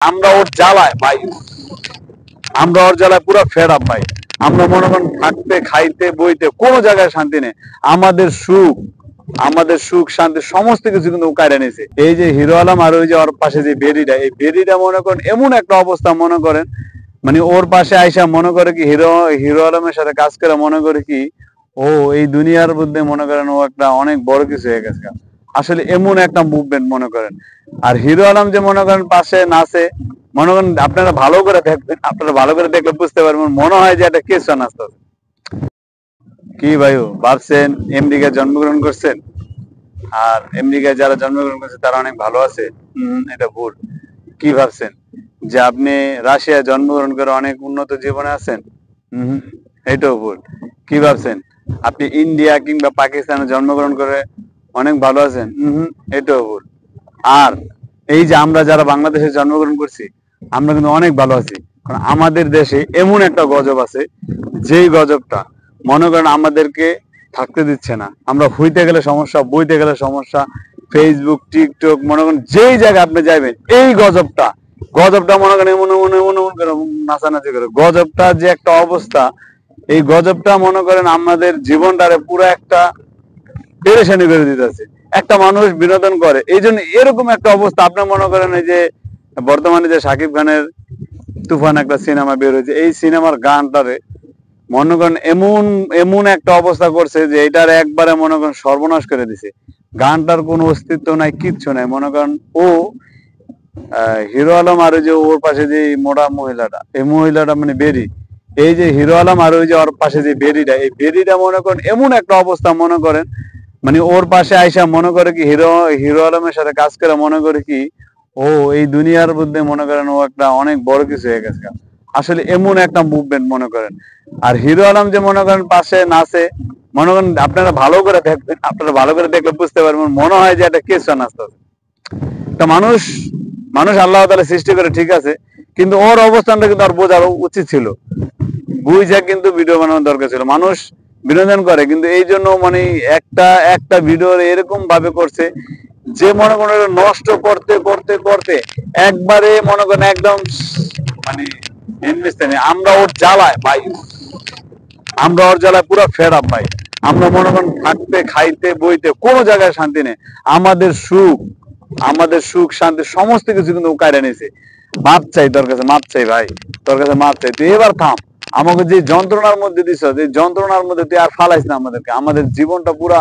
আমরা ওর জ্বালায় ভাই, আমরা ওর জ্বালায় পুরো ফেড আপ ভাই। আমরা মনে করেন থাকতে খাইতে বইতে কোনো জায়গায় শান্তি নেই। আমাদের সুখ শান্তি সমস্ত কিছু কিন্তু কায়রা নিয়েছে। এই যে হিরো আলম আর ওই যে ওর পাশে যে বেরিটা, এই বেরিটা মনে করেন এমন একটা অবস্থা, মনে করেন মানে ওর পাশে আইসা মনে করে কি হিরো আলমের সাথে কাজ করে মনে করে কি ও এই দুনিয়ার মধ্যে মনে করেন ও একটা অনেক বড় কিছু হয়ে গেছে। আসলে এমন একটা মুভমেন্ট মনে করেন। আর হিরো আলম যে মনে করেন পাশে নাচে, মনে করেন আপনারা ভালো করে দেখবেন, আপনারা ভালো করে দেখলে বুঝতে পারবেন, মনে হয় যে একটা কেসা নাচতে। কি ভাইও ভাবছেন আমেরিকায় জন্মগ্রহণ করছেন আর আমেরিকায় যারা জন্মগ্রহণ করছে তারা অনেক ভালো আছে? এটা ভুল। কি ভাবছেন যে আপনি রাশিয়ায় জন্মগ্রহণ করে অনেক উন্নত জীবনে আছেন? হম, এটাও ভুল। কি ভাবছেন আপনি ইন্ডিয়া কিংবা পাকিস্তানে জন্মগ্রহণ করে অনেক ভালো আছেন? এটাও ভুল। আর এই যে আমরা যারা বাংলাদেশে জন্মগ্রহণ করছি, আমরা কিন্তু অনেক ভালো আছি। কারণ আমাদের দেশে এমন একটা গজব আছে, যেই গজবটা মনে করেন আমাদেরকে থাকতে দিচ্ছে না। আমরা হইতে গেলে সমস্যা, বইতে গেলে সমস্যা, ফেসবুক টিকটক মনে করেন যেই জায়গায় আপনি যাইবেন এই গজবটা মনে করেন এমন এমন এমন এমন করে নাচানাচি করে। গজবটা যে একটা অবস্থা, এই গজবটা মনে করেন আমাদের জীবনটারে পুরো একটা পেরেশানি করে দিতেছে। একটা মানুষ বিনোদন করে এই জন্য এরকম একটা অবস্থা। আপনি মনে করেন এই যে বর্তমানে যে শাকিব খানের তুফান একটা সিনেমা বের হয়েছে, এই সিনেমার গানটারে মনে করেন এমন এমন একটা অবস্থা করছে যে এটার একবারে মনে করেন সর্বনাশ করে দিছে। গানটার কোনো অস্তিত্ব নাই, কিচ্ছু নাই। মনে করেন ও হিরো আলম আর ওই যে ওর পাশে যে মোটা মহিলাটা, এই মহিলাটা মানে বেরি, এই যে হিরো আলম আর ওই যে ওর পাশে যে বেরিটা, এই বেরিটা মনে করেন এমন একটা অবস্থা, মনে করেন মানে ওর পাশে আইসা মনে করে কি হিরো আলমের সাথে কাজ করে মনে করে কি ও এই দুনিয়ার মধ্যে মনে করেন ও একটা অনেক বড় কিছু হয়ে গেছে। আসলে এমন একটা মুভমেন্ট মনে করেন। আর হিরো আলম যে মনে করেন পাশে নাচে, মনে করেন আপনারা ভালো করে দেখবেন, আপনারা ভালো করে দেখলে বুঝতে পারবেন, মনে হয় যে একটা কেসা নাচতে। একটা মানুষ মানুষ আল্লাহ তাআলা সৃষ্টি করে ঠিক আছে, কিন্তু ওর অবস্থানটা কিন্তু আর বোঝা উচিত ছিল। বুঝা কিন্তু ভিডিও বানানোর দরকার ছিল। মানুষ বিনোদন করে কিন্তু এই জন্য মানে একটা একটা ভিডিও এরকম ভাবে করছে যে মনে করেন নষ্ট করতে করতে করতে একবারে মনে করেন একদম মানে আমরা ওর জ্বালায় ভাই, আমরা ওর জ্বালায় পুরো ফেড আপ ভাই। আমরা মনে করেন থাকতে খাইতে বইতে কোনো জায়গায় শান্তি নেই। আমাদের সুখ শান্তি সমস্ত কিছু কিন্তু কায়রা নিয়েছে। মাপ চাই তোর কাছে, মাপ চাই ভাই, তোর কাছে মাপ চাই। তুই এবার থাম। আমাকে যে যন্ত্রণার মধ্যে দিছ, যে যন্ত্রণার মধ্যে তুই আর ফালাইস না আমাদেরকে। আমাদের জীবনটা পুরা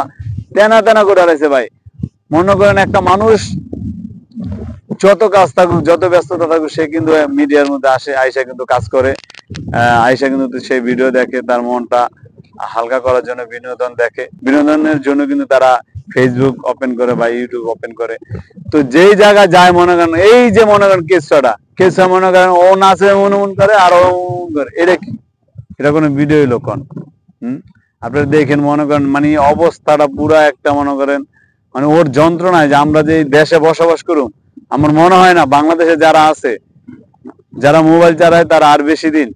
তেনা তেনা করে হারাইছে ভাই। মনে করেন একটা মানুষ যত কাজ থাকুক, যত ব্যস্ততা থাকুক, সে কিন্তু মিডিয়ার মধ্যে আসে, আইসা কিন্তু কাজ করে, আইসা কিন্তু সেই ভিডিও দেখে, তার মনটা হালকা করার জন্য বিনোদন দেখে। বিনোদনের জন্য কিন্তু তারা ফেসবুক ওপেন করে বা ইউটিউব ওপেন করে। তো যেই জায়গায় যায় মনে করেন এই যে মনে করেন কেসটা মনে করেন ও নাচে মন মন করে আর ও করে, এটা কি? এটা কোনো ভিডিও লোকন? আপনারা দেখেন মনে করেন মানে অবস্থাটা পুরা একটা মনে করেন মানে ওর যন্ত্রণায় যে আমরা যে দেশে বসবাস করুম, আমার মনে হয় না বাংলাদেশে যারা আছে, যারা মোবাইল চালায় তারা আর বেশি দিন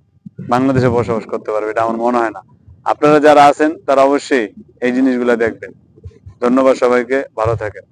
বাংলাদেশে বসবাস করতে পারবে, এটা আমার মনে হয় না। আপনারা যারা আছেন তারা অবশ্যই এই জিনিসগুলো দেখবেন। ধন্যবাদ সবাইকে, ভালো থাকেন।